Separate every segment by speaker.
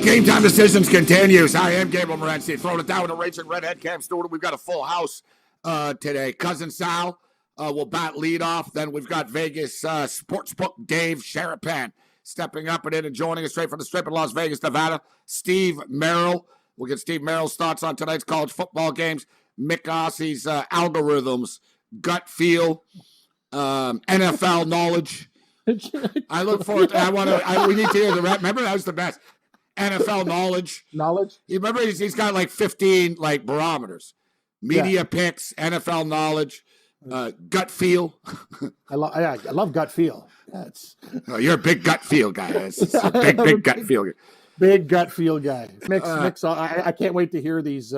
Speaker 1: Game time decisions continues. I am Gabe Morency. Throwing it down with a racing redhead Cam Stewart. We've got a full house today. Cousin Sal will bat lead off. Then we've got Vegas sportsbook Dave Sharapan stepping up and in and joining us straight from the Strip in Las Vegas, Nevada. Steve Merrill. We'll get Steve Merrill's thoughts on tonight's college football games. Mick Aussie's algorithms, gut feel, NFL knowledge. I look forward to. We need to hear the rep. Remember, that was the best. NFL knowledge. You remember he's got like 15 like barometers. Media picks, NFL knowledge, gut feel.
Speaker 2: I love gut feel.
Speaker 1: You're a big gut feel guy. It's a big gut feel guy.
Speaker 2: Big gut feel guy. Mix. I can't wait to hear these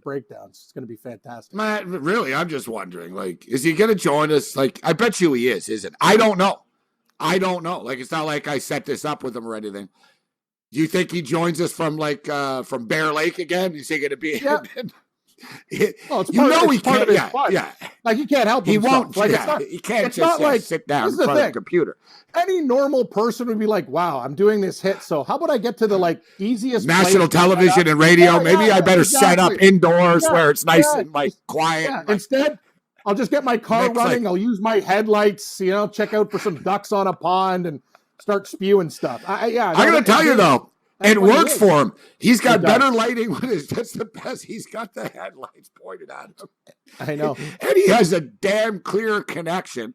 Speaker 2: breakdowns. It's going to be fantastic.
Speaker 1: Matt, really, I'm just wondering, like, is he going to join us? Like, I bet you he is, isn't? I don't know. Like, it's not like I set this up with him or anything. Do you think he joins us from from Bear Lake again? Is he going to be?
Speaker 2: Yeah.
Speaker 1: He can't. Yeah.
Speaker 2: Like, he can't help himself.
Speaker 1: He won't. Like, he can't just sit down in front of the computer.
Speaker 2: Any normal person would be like, "Wow, I'm doing this hit. So how about I get to the easiest
Speaker 1: national television and radio? Maybe I better set up indoors where it's nice and quiet."
Speaker 2: Yeah. Instead, I'll just get my car running. I'll use my headlights. Check out for some ducks on a pond and start spewing stuff. I'm
Speaker 1: going to tell you though, it works for him. He's got better lighting with that's the best. He's got the headlights pointed at him.
Speaker 2: I know.
Speaker 1: And he has a damn clear connection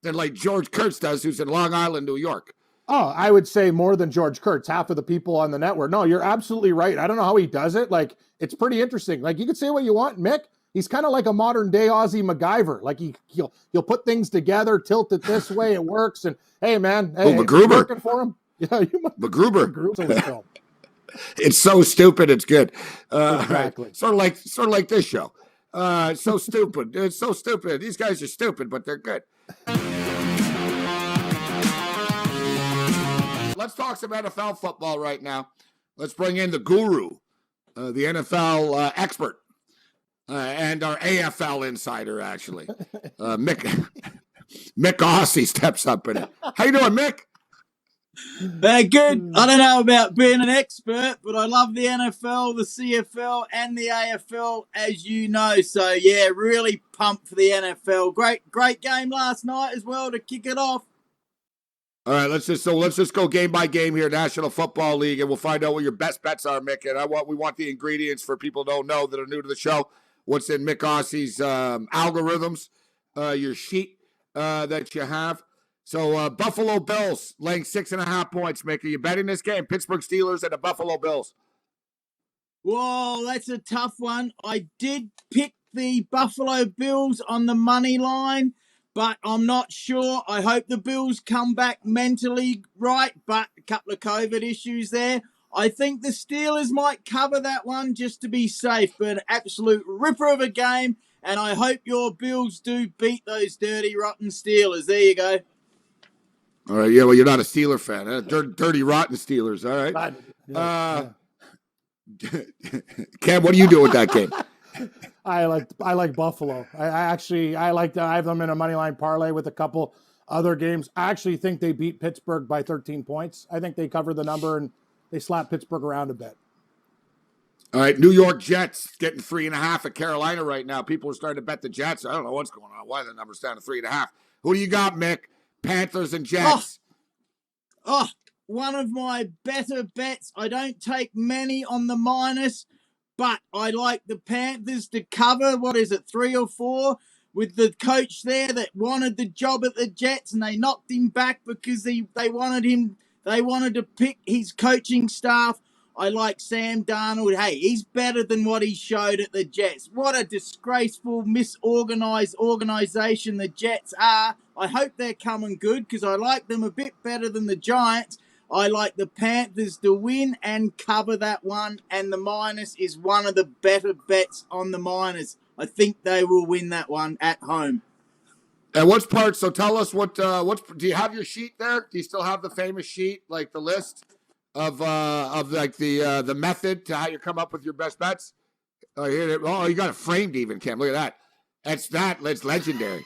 Speaker 1: than like George Kurtz does, who's in Long Island, New York.
Speaker 2: Oh, I would say more than George Kurtz, half of the people on the network. No, you're absolutely right. I don't know how he does it. Like, it's pretty interesting. Like, you can say what you want, Mick. He's kind of like a modern day Aussie MacGyver. Like, he'll put things together, tilt it this way, it works. And hey, man,
Speaker 1: MacGruber
Speaker 2: working for him. Yeah,
Speaker 1: MacGruber. It's so stupid. It's good.
Speaker 2: Exactly.
Speaker 1: Sort of like this show. So stupid. It's so stupid. These guys are stupid, but they're good. Let's talk some NFL football right now. Let's bring in the guru, the NFL expert, and our AFL insider, actually. Mick Aussie steps up in it. How you doing, Mick?
Speaker 3: Good. I don't know about being an expert, but I love the NFL, the CFL, and the AFL, as you know. So, yeah, really pumped for the NFL. Great game last night as well to kick it off.
Speaker 1: All right, let's just go game by game here, National Football League, and we'll find out what your best bets are, Mick. And we want the ingredients for people who don't know that are new to the show. What's in Mick Aussie's algorithms, your sheet that you have. So Buffalo Bills laying 6.5 points, Mick. Are you betting this game? Pittsburgh Steelers and the Buffalo Bills.
Speaker 3: Whoa, that's a tough one. I did pick the Buffalo Bills on the money line, but I'm not sure. I hope the Bills come back mentally right, but a couple of COVID issues there. I think the Steelers might cover that one just to be safe, but an absolute ripper of a game, and I hope your Bills do beat those dirty, rotten Steelers. There you go.
Speaker 1: All right, yeah, well, you're not a Steeler fan, huh? Dirty, rotten Steelers, all right? Cam, what do you do with that game?
Speaker 2: I like Buffalo. I have them in a money line parlay with a couple other games. I actually think they beat Pittsburgh by 13 points. I think they cover the number and they slap Pittsburgh around a bit.
Speaker 1: All right, New York Jets getting 3.5 at Carolina right now. People are starting to bet the Jets. I don't know what's going on. Why the number's down to 3.5? Who do you got, Mick? Panthers and Jets.
Speaker 3: One of my better bets. I don't take many on the minus, but I like the Panthers to cover. 3 or 4? With the coach there that wanted the job at the Jets, and they knocked him back because they wanted to pick his coaching staff. I like Sam Darnold. Hey, he's better than what he showed at the Jets. What a disgraceful, misorganized organization the Jets are. I hope they're coming good because I like them a bit better than the Giants. I like the Panthers to win and cover that one, and the minus is one of the better bets on the minus. I think they will win that one at home.
Speaker 1: And what's part? So tell us what do you have your sheet there? Do you still have the famous sheet, like the list of like the method to how you come up with your best bets? Oh, you got it framed even, Cam. Look at that. That's legendary.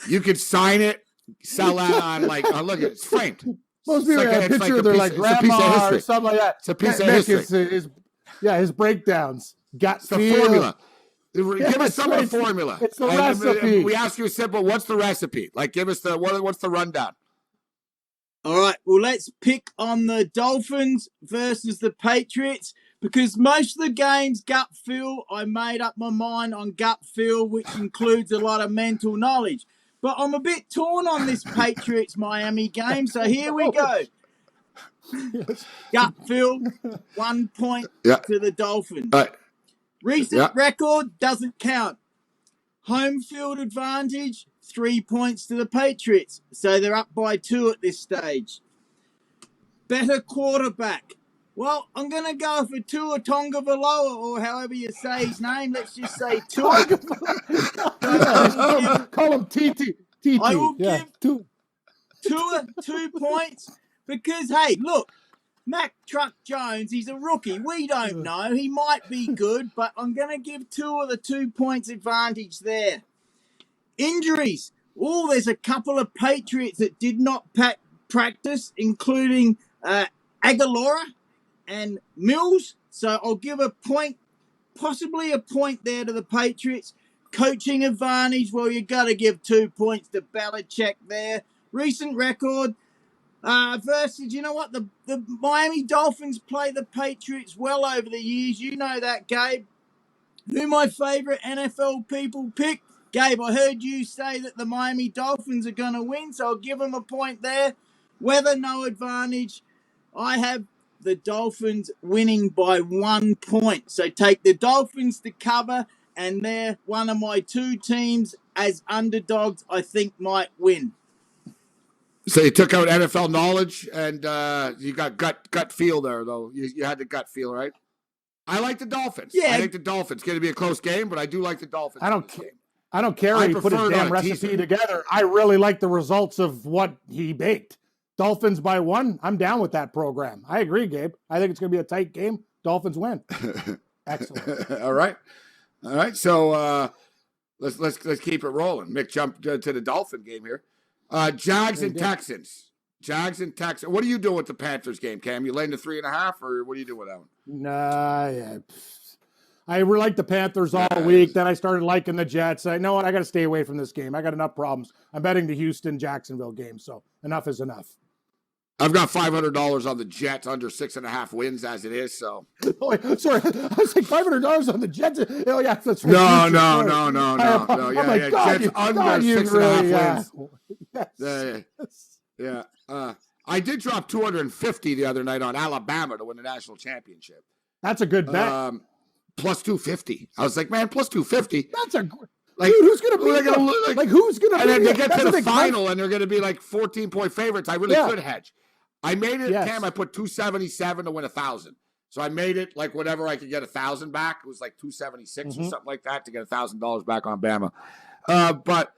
Speaker 1: You could sign it, sell that on look at it. It's framed.
Speaker 2: Most people have a picture of their like grandma or something like that.
Speaker 1: It's a piece of history.
Speaker 2: His breakdowns. Gut
Speaker 1: it's the
Speaker 2: feel.
Speaker 1: formula. Give us some of the formula.
Speaker 2: It's the recipe.
Speaker 1: We ask you simple, what's the recipe? Like, give us what's the rundown?
Speaker 3: All right, well, let's pick on the Dolphins versus the Patriots, because most of the games, gut feel, I made up my mind on gut feel, which includes a lot of mental knowledge. But I'm a bit torn on this Patriots-Miami game, so here we go. Gut feel, 1 point to the Dolphins. Recent record doesn't count. Home field advantage, 3 points to the Patriots. So they're up by 2 at this stage. Better quarterback. Well, I'm going to go for Tua Tagovailoa, or however you say his name. Let's just say Tua.
Speaker 2: Call him TT.
Speaker 3: I will give Tua 2 points because, hey, look, Mac Truck Jones, he's a rookie. We don't know. He might be good, but I'm going to give Tua the 2 points advantage there. Injuries. Oh, there's a couple of Patriots that did not practice, including Aguilera and Mills. So I'll give a point, possibly a point there to the Patriots. Coaching advantage, well, you got to give 2 points to Belichick there. Recent record versus, you know what, the Miami Dolphins play the Patriots well over the years. You know that, Gabe. Who my favorite NFL people pick? Gabe, I heard you say that the Miami Dolphins are going to win, so I'll give them a point there. Weather, no advantage. I have the Dolphins winning by 1 point. So take the Dolphins to cover, and they're one of my 2 teams as underdogs I think might win.
Speaker 1: So you took out NFL knowledge, and you got gut feel there, though. You had the gut feel, right? I like the Dolphins.
Speaker 3: Yeah.
Speaker 1: I think the Dolphins. It's going to be a close game, but I do like the Dolphins.
Speaker 2: I don't care if he put his damn recipe together. I really like the results of what he baked. Dolphins by 1. I'm down with that program. I agree, Gabe. I think it's going to be a tight game. Dolphins win. Excellent.
Speaker 1: All right. So let's keep it rolling. Mick jumped to the Dolphin game here. Jags and Texans. What are you doing with the Panthers game, Cam? You laying the 3.5, or what are you doing with that one?
Speaker 2: Nah, yeah. I really liked the Panthers all week. Then I started liking the Jets. I know what, I got to stay away from this game. I got enough problems. I'm betting the Houston-Jacksonville game, so enough is enough.
Speaker 1: I've got $500 on the Jets under 6.5 wins as it is. So,
Speaker 2: sorry, I was like $500 on the Jets. Oh yeah, that's right.
Speaker 1: No.
Speaker 2: Yeah,
Speaker 1: Jets under 6.5 wins.
Speaker 2: Yes.
Speaker 1: Yeah. I did drop $250 the other night on Alabama to win the national championship.
Speaker 2: That's a good bet.
Speaker 1: Plus 250. I was like, man, plus 250.
Speaker 2: That's a like, dude, who's gonna be who's gonna?
Speaker 1: And then they get to the final, and they're gonna be like 14-point favorites. I really could hedge. I made it, Cam. I put 277 to win 1,000. So I made it like whatever I could get 1,000 back. It was like 276 or something like that to get $1,000 back on Bama. But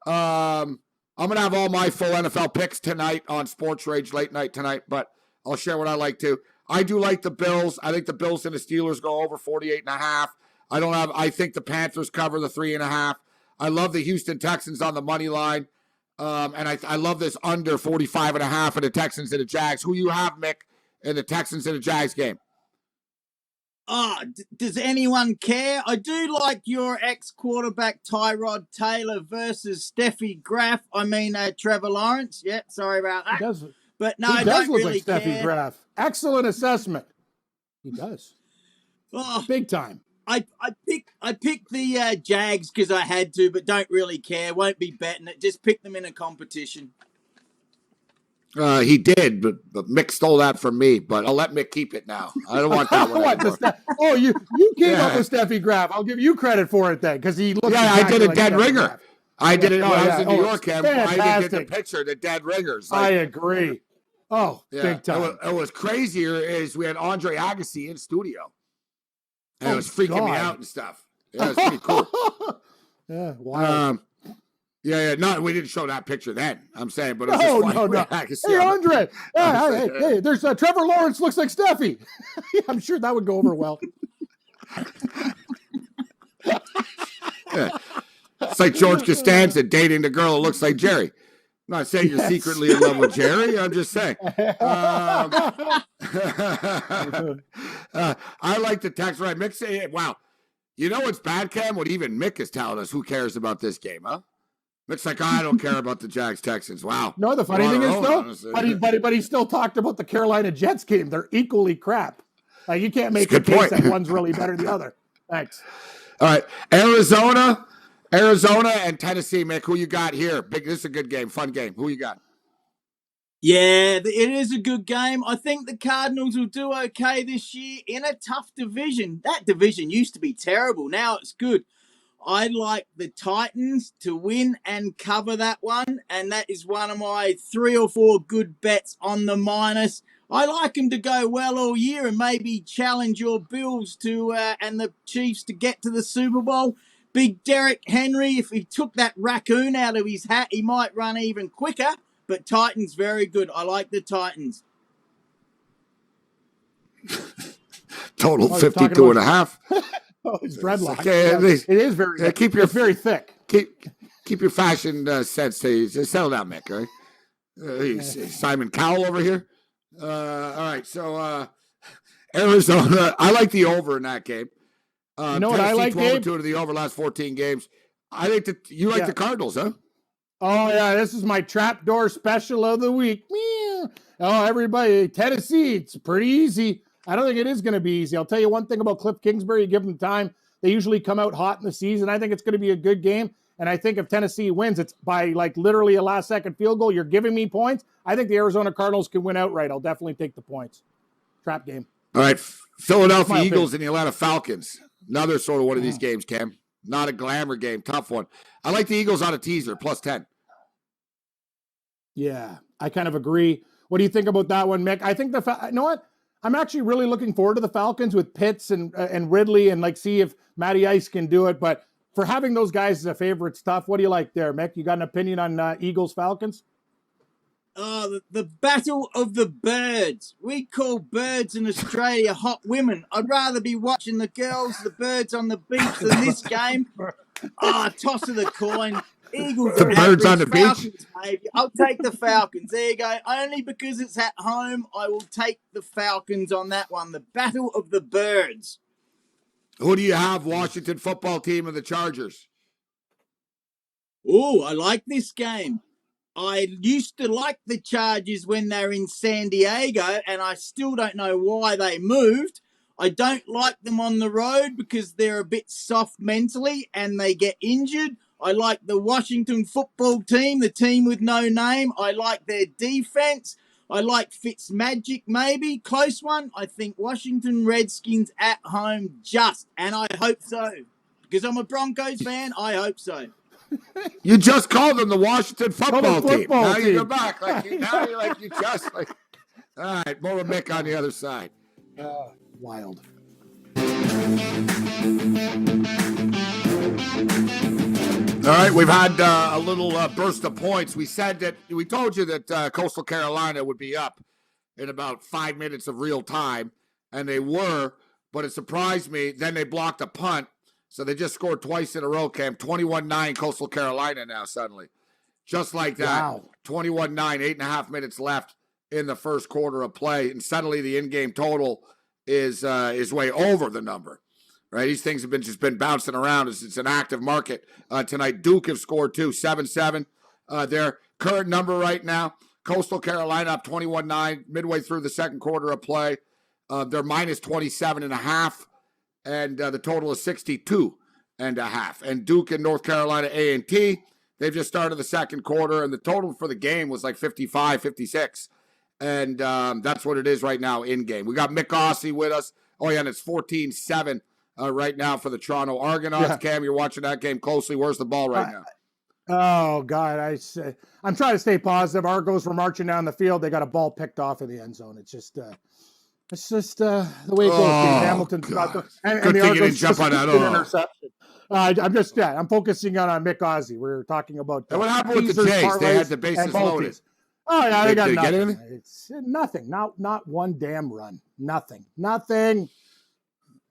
Speaker 1: I'm gonna have all my full NFL picks tonight on Sports Rage late night tonight. But I'll share what I like to. I do like the Bills. I think the Bills and the Steelers go over 48.5. I think the Panthers cover the 3.5. I love the Houston Texans on the money line. And I love this under 45.5 of the Texans and the Jags. Who you have, Mick, in the Texans and the Jags game?
Speaker 3: Does anyone care? I do like your ex-quarterback Tyrod Taylor versus Trevor Lawrence. Yeah, sorry about that. But no,
Speaker 2: he
Speaker 3: I
Speaker 2: does
Speaker 3: don't
Speaker 2: look
Speaker 3: really
Speaker 2: like
Speaker 3: care.
Speaker 2: Steffi Graf. Excellent assessment. He does. Big time.
Speaker 3: I picked the Jags because I had to, but don't really care. Won't be betting it. Just pick them in a competition.
Speaker 1: He did, but Mick stole that from me. But I'll let Mick keep it now. I don't want that one anymore.
Speaker 2: You came up with Steffi Graf. I'll give you credit for it then, because he looks.
Speaker 1: Yeah,
Speaker 2: exactly
Speaker 1: I did a
Speaker 2: like
Speaker 1: dead
Speaker 2: Steffi
Speaker 1: ringer.
Speaker 2: Graf.
Speaker 1: I did it when I was in New York, Cam. I did the picture, the dead ringers.
Speaker 2: I agree. Big time.
Speaker 1: It was crazier is we had Andre Agassi in studio. And it was freaking me out and stuff. Yeah, it was pretty cool.
Speaker 2: Yeah, wow.
Speaker 1: No, we didn't show that picture then. I'm saying, but it was
Speaker 2: no. Hey, Andre. Hey, there's Trevor Lawrence looks like Steffi. I'm sure that would go over well.
Speaker 1: It's like George Costanza dating the girl who looks like Jerry. not saying you're secretly in love with Jerry. I'm just saying. I like the text, right? Mick say, wow. You know what's bad, Cam? What even Mick is telling us. Who cares about this game, huh? Mick's like, I don't care about the Jags-Texans. Wow.
Speaker 2: No, the funny thing is, though, but he still talked about the Carolina Jets game. They're equally crap. Like, you can't make a case that one's really better than the other. Thanks.
Speaker 1: All right. Arizona and Tennessee, Mick. Who you got here? This is a good game, fun game. Who you got?
Speaker 3: Yeah, it is a good game. I think the Cardinals will do okay this year in a tough division. That division used to be terrible. Now it's good. I like the Titans to win and cover that one, and that is one of my 3 or 4 good bets on the minus. I like them to go well all year and maybe challenge your Bills to and the Chiefs to get to the Super Bowl. Big Derrick Henry, if he took that raccoon out of his hat, he might run even quicker. But Titans, very good. I like the Titans.
Speaker 1: Total 52 and a half.
Speaker 2: Oh, it's dreadlock.
Speaker 1: Okay,
Speaker 2: it is very. It's very thick.
Speaker 1: Keep your fashion sense. Settle down, Mick. Right? Simon Cowell over here. All right, so Arizona. I like the over in that game.
Speaker 2: You know what I like,
Speaker 1: 12 2 to the over last 14 games. I think that you like the Cardinals, huh?
Speaker 2: Oh yeah, this is my trapdoor special of the week. Meow. Oh, everybody, Tennessee. It's pretty easy. I don't think it is going to be easy. I'll tell you one thing about Cliff Kingsbury. You give them time. They usually come out hot in the season. I think it's going to be a good game. And I think if Tennessee wins, it's by like literally a last-second field goal. You're giving me points. I think the Arizona Cardinals can win outright. I'll definitely take the points. Trap game.
Speaker 1: All right, Philadelphia Eagles and the Atlanta Falcons. Another sort of one of these games, Cam. Not a glamour game. Tough one. I like the Eagles on a teaser, plus 10.
Speaker 2: Yeah, I kind of agree. What do you think about that one, Mick? I think you know what? I'm actually really looking forward to the Falcons with Pitts and Ridley and see if Matty Ice can do it. But for having those guys as a favorite stuff, what do you like there, Mick? You got an opinion on Eagles Falcons?
Speaker 3: The battle of the birds. We call birds in Australia hot women. I'd rather be watching the birds on the beach than this game. Toss of the coin. Eagles.
Speaker 1: The birds on the
Speaker 3: Falcons,
Speaker 1: beach.
Speaker 3: Maybe. I'll take the Falcons. There you go. Only because it's at home, I will take the Falcons on that one. The battle of the birds.
Speaker 1: Who do you have? Washington football team and the Chargers.
Speaker 3: Oh, I like this game. I used to like the Chargers when they're in San Diego, and I still don't know why they moved. I don't like them on the road because they're a bit soft mentally and they get injured. I like the Washington football team, the team with no name. I like their defense. I like Fitzmagic, maybe. Close one. I think Washington Redskins at home and I hope so. Because I'm a Broncos fan, I hope so.
Speaker 1: You just called them the Washington football team. Now you go back. All right, more of Mick on the other side.
Speaker 2: Wild.
Speaker 1: All right, we've had a little burst of points. We told you that Coastal Carolina would be up in about 5 minutes of real time, and they were, but it surprised me. Then they blocked a punt, so they just scored twice in a row, Cam. 21-9 Coastal Carolina now suddenly. Just like that.
Speaker 2: Wow.
Speaker 1: 21-9, 8.5 minutes left in the first quarter of play, and suddenly the in-game total is way over the number. Right, these things have just been bouncing around. It's an active market tonight. Duke have scored too, 7-7. Their current number right now, Coastal Carolina up 21-9 midway through the second quarter of play. They're minus 27.5, and the total is 62.5. And Duke and North Carolina A&T, they've just started the second quarter, and the total for the game was like 55, 56. And that's what it is right now in game. We got Mick Aussie with us. Oh, yeah, and it's 14-7. Right now for the Toronto Argonauts. Yeah. Cam, you're watching that game closely. Where's the ball right now?
Speaker 2: Oh, God. I'm trying to stay positive. Argos were marching down the field. They got a ball picked off in the end zone. It's just the way it goes. Hamilton's got the and the Argos didn't jump on that interception. I'm focusing on Mick Aussie. We're talking about
Speaker 1: and what happened with the Jays? They had the bases loaded.
Speaker 2: Oh, yeah, they got nothing. It's nothing. Not one damn run. Nothing.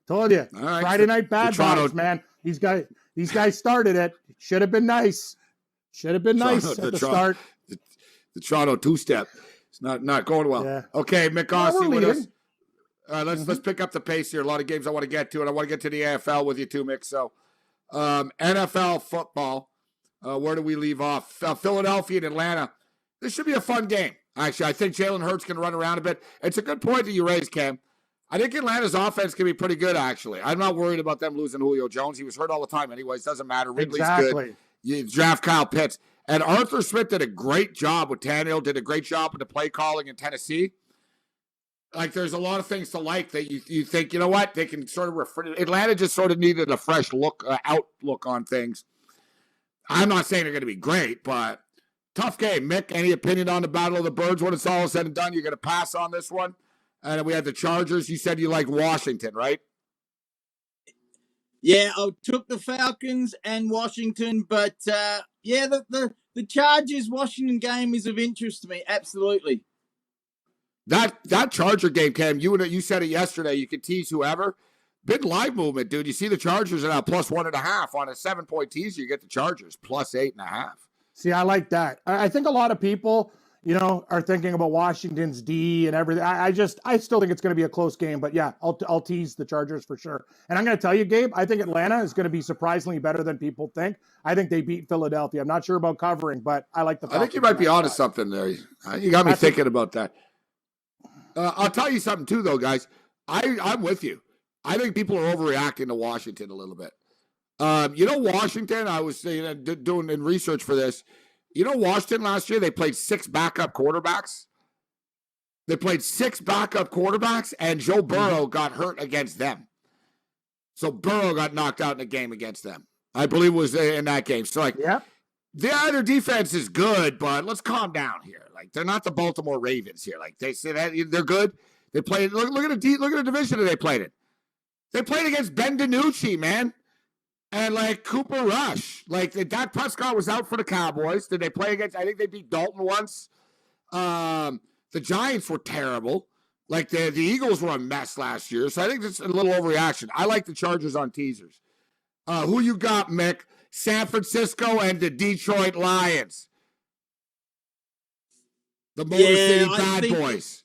Speaker 2: Told you. Right. Friday night bad vibes, man. These guys started it. Should have been nice. At the start.
Speaker 1: the Toronto two-step. It's not going well.
Speaker 2: Yeah.
Speaker 1: Okay, Mick
Speaker 2: Well,
Speaker 1: Aussie
Speaker 2: we're
Speaker 1: with us.
Speaker 2: leading.
Speaker 1: Let's pick up the pace here. A lot of games I want to get to, and I want to get to the AFL with you too, Mick. So, NFL football. Where do we leave off? Philadelphia and Atlanta. This should be a fun game. Actually, I think Jalen Hurts can run around a bit. It's a good point that you raised, Cam. I think Atlanta's offense can be pretty good, actually. I'm not worried about them losing Julio Jones. He was hurt all the time anyways. Doesn't matter. Ridley's good. You draft Kyle Pitts. And Arthur Smith did a great job with Tannehill, did a great job with the play calling in Tennessee. Like, there's a lot of things to like that you think, you know what, they can sort of Atlanta just sort of needed a fresh outlook on things. I'm not saying they're going to be great, but tough game. Mick, any opinion on the Battle of the Birds when it's all said and done? You're going to pass on this one? And then we had the Chargers. You said you like Washington, right?
Speaker 3: Yeah, I took the Falcons and Washington, but the Chargers-Washington game is of interest to me, absolutely.
Speaker 1: That Charger game, Cam, you said it yesterday. You could tease whoever. Big live movement, dude. You see the Chargers are now plus 1.5 on a 7-point teaser. You get the Chargers plus 8.5.
Speaker 2: See, I like that. I think a lot of people, are thinking about Washington's D and everything. I still think it's going to be a close game, but yeah, I'll tease the Chargers for sure. And I'm going to tell you, Gabe, I think Atlanta is going to be surprisingly better than people think. I think they beat Philadelphia. I'm not sure about covering, but I like the Falcons.
Speaker 1: I think you might be onto something there. You got me thinking about that. I'll tell you something too, though, guys. I'm with you. I think people are overreacting to Washington a little bit. Washington, I was saying, doing in research for this. Washington last year, they played 6 backup quarterbacks. And Joe Burrow got hurt against them. So Burrow got knocked out in a game against them. I believe it was in that game. So, their defense is good, but let's calm down here. Like, they're not the Baltimore Ravens here. Like, they say that they're good. They played. Look at the division that they played in. They played against Ben DiNucci, man. And, Cooper Rush. Dak Prescott was out for the Cowboys. Did they play against? I think they beat Dalton once. The Giants were terrible. The Eagles were a mess last year. So I think it's a little overreaction. I like the Chargers on teasers. Who you got, Mick? San Francisco and the Detroit Lions. The Motor City Bad Boys.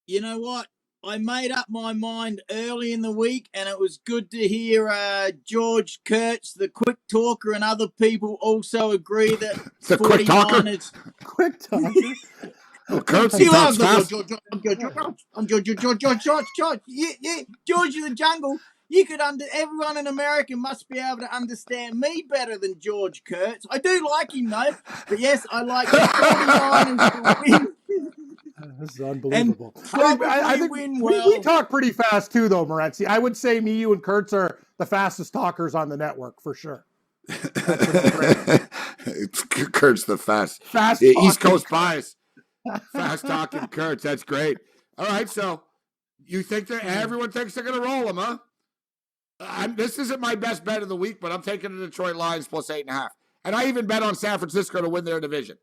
Speaker 3: You know what? I made up my mind early in the week, and it was good to hear George Kurtz, the quick talker, and other people also agree that
Speaker 1: the 49ers... Quick talker?
Speaker 2: Quick talker?
Speaker 1: Kurtz
Speaker 3: talks fast. I'm George. Yeah, George of the Jungle. Everyone in America must be able to understand me better than George Kurtz. I do like him, though. But yes, I like the 49ers to win.
Speaker 2: This is unbelievable.
Speaker 3: I think
Speaker 2: we talk pretty fast too, though, Morency. I would say me, you, and Kurtz are the fastest talkers on the network for sure.
Speaker 1: Kurtz the fast East Coast bias. Fast talking Kurtz. That's great. All right, so you think that everyone thinks they're going to roll them, huh? This isn't my best bet of the week, but I'm taking the Detroit Lions plus 8.5. And I even bet on San Francisco to win their division.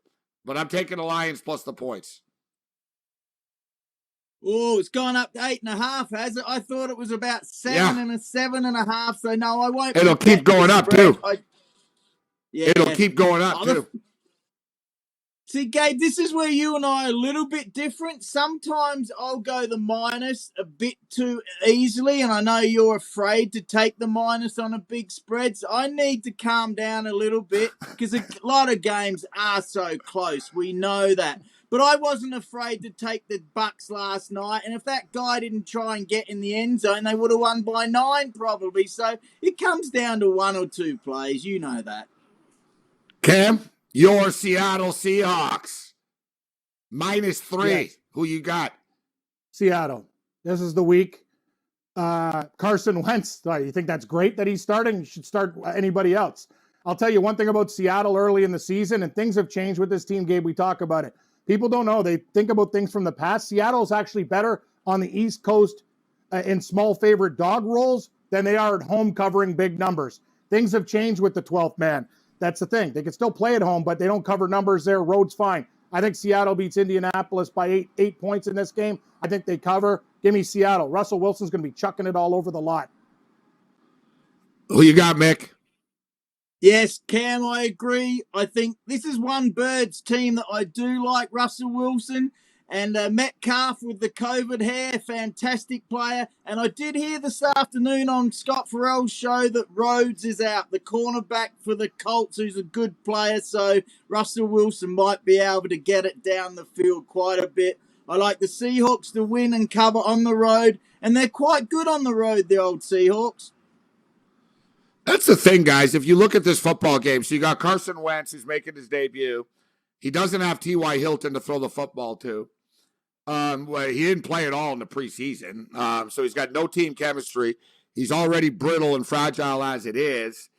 Speaker 1: But I'm taking the Lions plus the points.
Speaker 3: Oh, it's gone up to 8.5, has it? I thought it was about 7 and a 7.5. So no, I won't.
Speaker 1: It'll keep going up too. It'll keep going up too.
Speaker 3: See, Gabe, this is where you and I are a little bit different. Sometimes I'll go the minus a bit too easily, and I know you're afraid to take the minus on a big spread. So I need to calm down a little bit because a lot of games are so close. We know that. But I wasn't afraid to take the Bucks last night, and if that guy didn't try and get in the end zone, they would have won by 9 probably. So it comes down to 1 or 2 plays. You know that.
Speaker 1: Cam? Your Seattle Seahawks. -3. Yes. Who you got?
Speaker 2: Seattle. This is the week. Carson Wentz. You think that's great that he's starting? You should start anybody else. I'll tell you one thing about Seattle early in the season, and things have changed with this team, Gabe. We talk about it. People don't know. They think about things from the past. Seattle's actually better on the East Coast in small favorite dog roles than they are at home covering big numbers. Things have changed with the 12th man. That's the thing. They can still play at home, but they don't cover numbers there. Road's fine. I think Seattle beats Indianapolis by 8 points in this game. I think they cover. Give me Seattle. Russell Wilson's going to be chucking it all over the lot.
Speaker 1: Who you got, Mick?
Speaker 3: Yes, Cam, I agree. I think this is one Birds team that I do like, Russell Wilson. And Metcalf with the COVID hair, fantastic player. And I did hear this afternoon on Scott Farrell's show that Rhodes is out, the cornerback for the Colts, who's a good player. So Russell Wilson might be able to get it down the field quite a bit. I like the Seahawks to win and cover on the road. And they're quite good on the road, the old Seahawks.
Speaker 1: That's the thing, guys. If you look at this football game, so you got Carson Wentz who's making his debut. He doesn't have T.Y. Hilton to throw the football to. Well, he didn't play at all in the preseason, so he's got no team chemistry. He's already brittle and fragile as it is,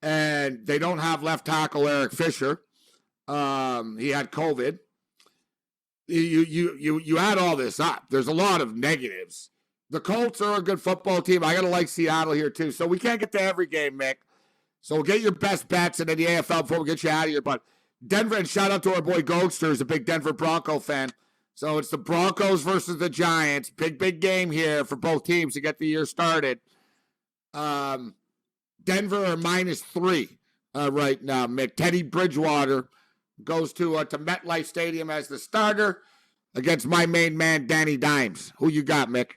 Speaker 1: and they don't have left tackle Eric Fisher. He had COVID. You add all this up. There's a lot of negatives. The Colts are a good football team. I gotta like Seattle here too. So we can't get to every game, Mick. So we'll get your best bets and then the AFL before we get you out of here. But Denver, and shout out to our boy Goldster, who's a big Denver Bronco fan. So it's the Broncos versus the Giants. Big game here for both teams to get the year started. Denver are -3 right now, Mick. Teddy Bridgewater goes to MetLife Stadium as the starter against my main man, Danny Dimes. Who you got, Mick?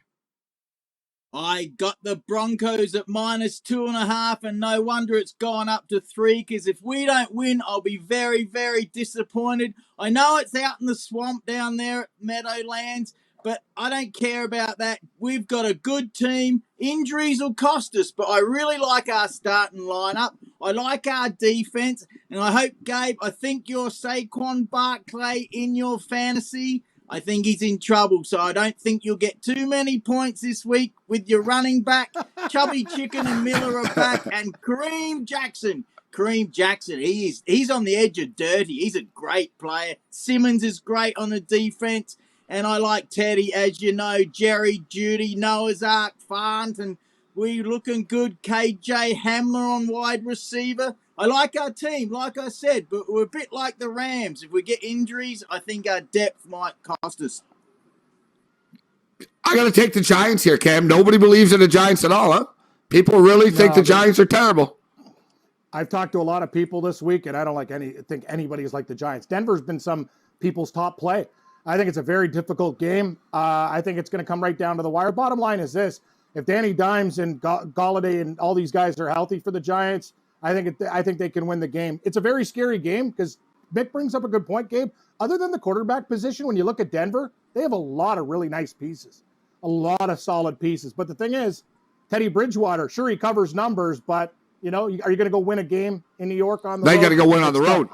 Speaker 3: I got the Broncos at -2.5, and no wonder it's gone up to 3, because if we don't win, I'll be very, very disappointed. I know it's out in the swamp down there at Meadowlands, but I don't care about that. We've got a good team. Injuries will cost us, but I really like our starting lineup. I like our defense, and I hope, Gabe, I think you're Saquon Barkley in your fantasy. I think he's in trouble, so I don't think you'll get too many points this week with your running back. Chubby Chicken and Miller are back, and Kareem Jackson, he's on the edge of dirty. He's a great player. Simmons is great on the defense, and I like Teddy, as you know, Jerry, Judy, Noah's Ark, Fant, and we looking good. KJ Hamler on wide receiver. I like our team, like I said, but we're a bit like the Rams. If we get injuries, I think our depth might cost us.
Speaker 1: I got to take the Giants here, Cam. Nobody believes in the Giants at all, huh? People really think the Giants are terrible.
Speaker 2: I've talked to a lot of people this week, and I don't think anybody's like the Giants. Denver's been some people's top play. I think it's a very difficult game. I think it's going to come right down to the wire. Bottom line is this: if Danny Dimes and Galladay and all these guys are healthy for the Giants, I think they can win the game. It's a very scary game because Mick brings up a good point, Gabe. Other than the quarterback position, when you look at Denver, they have a lot of really nice pieces, a lot of solid pieces. But the thing is, Teddy Bridgewater, sure, he covers numbers, but, are you going to go win a game in New York on the road?
Speaker 1: They got to go win on the road.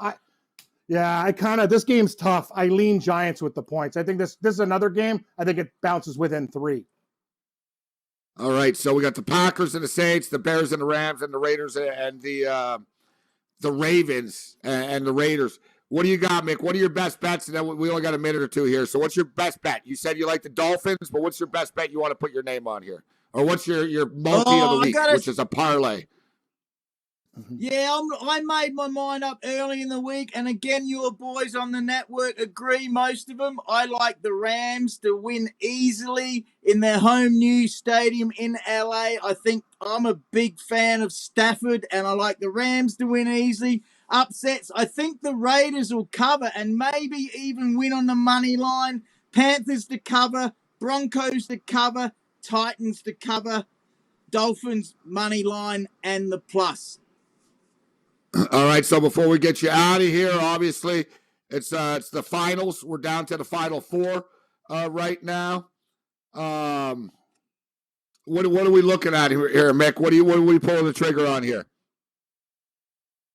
Speaker 2: This game's tough. I lean Giants with the points. I think this is another game. I think it bounces within 3.
Speaker 1: All right, so we got the Packers and the Saints, the Bears and the Rams, and the Raiders and the Ravens and the Raiders. What do you got, Mick? What are your best bets? And then we only got a minute or two here. So what's your best bet? You said you like the Dolphins, but what's your best bet you want to put your name on here? Or what's your multi of the week, which is a parlay?
Speaker 3: Yeah, I made my mind up early in the week, and again, your boys on the network agree, most of them. I like the Rams to win easily in their home new stadium in LA. I think I'm a big fan of Stafford, and I like the Rams to win easily. Upsets, I think the Raiders will cover and maybe even win on the money line. Panthers to cover, Broncos to cover, Titans to cover, Dolphins money line, and the plus.
Speaker 1: All right, so before we get you out of here, obviously, it's the finals. We're down to the final 4 right now. What are we looking at here, Mick? What are we pulling the trigger on here?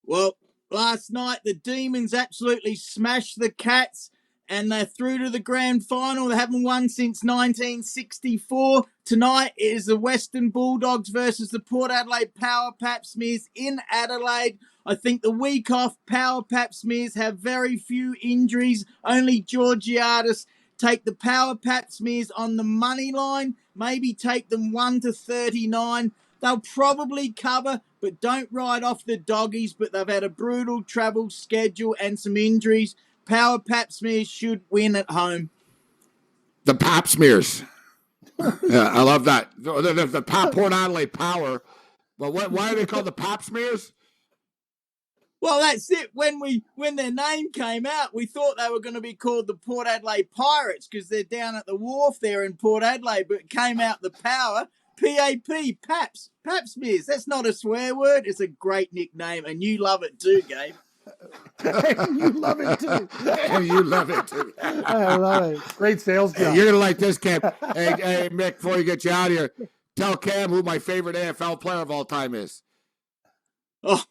Speaker 3: Well, last night the Demons absolutely smashed the Cats, and they're through to the grand final. They haven't won since 1964. Tonight is the Western Bulldogs versus the Port Adelaide Power Smears in Adelaide. I think the week off, Power Smears have very few injuries. Only Georgiadis. Take the Power Smears on the money line. Maybe take them 1-39. They'll probably cover, but don't ride off the doggies. But they've had a brutal travel schedule and some injuries. Power Smears should win at home.
Speaker 1: The Pap Smears. Yeah, I love that. The Port Adelaide Power. But why are they called the Pap Smears?
Speaker 3: Well, that's it. When their name came out, we thought they were going to be called the Port Adelaide Pirates because they're down at the wharf there in Port Adelaide. But it came out the Power, PAP, Paps beers. That's not a swear word. It's a great nickname, and you love it too, Gabe.
Speaker 2: You love it too.
Speaker 1: You love it too.
Speaker 2: I love it. Great sales job.
Speaker 1: You're gonna like this, Cam. Hey, Mick, before you get you out of here, tell Cam who my favorite AFL player of all time is.
Speaker 3: Oh,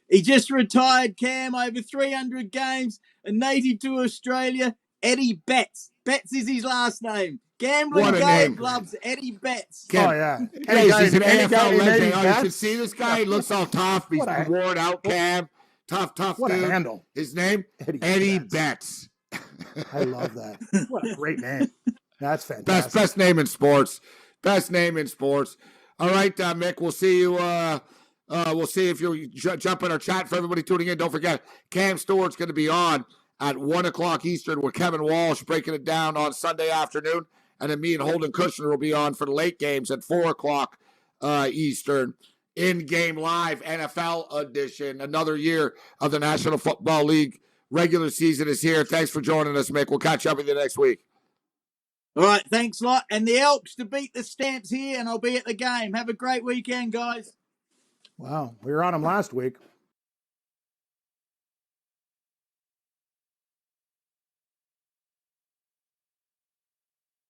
Speaker 3: he just retired, Cam, over 300 games, a native to Australia, Eddie Betts. Betts is his last name. Gambling Gabe loves Eddie Betts.
Speaker 2: Oh, yeah.
Speaker 1: He's an AFL legend. Oh, you should see this guy. He looks all tough. He's worn out, Cam. Tough
Speaker 2: what
Speaker 1: dude.
Speaker 2: A handle.
Speaker 1: His name? Eddie Betts.
Speaker 2: I love that. What a great name. That's fantastic.
Speaker 1: Best name in sports. Best name in sports. All right, Mick, we'll see you. We'll see if you jump in our chat. For everybody tuning in, don't forget, Cam Stewart's going to be on at 1 o'clock Eastern with Kevin Walsh breaking it down on Sunday afternoon. And then me and Holden Kushner will be on for the late games at 4 o'clock Eastern. In-game live NFL edition. Another year of the National Football League regular season is here. Thanks for joining us, Mick. We'll catch up with you next week.
Speaker 3: All right, thanks a lot. And the Elks to beat the Stamps here, and I'll be at the game. Have a great weekend, guys.
Speaker 2: Wow, we were on them last week.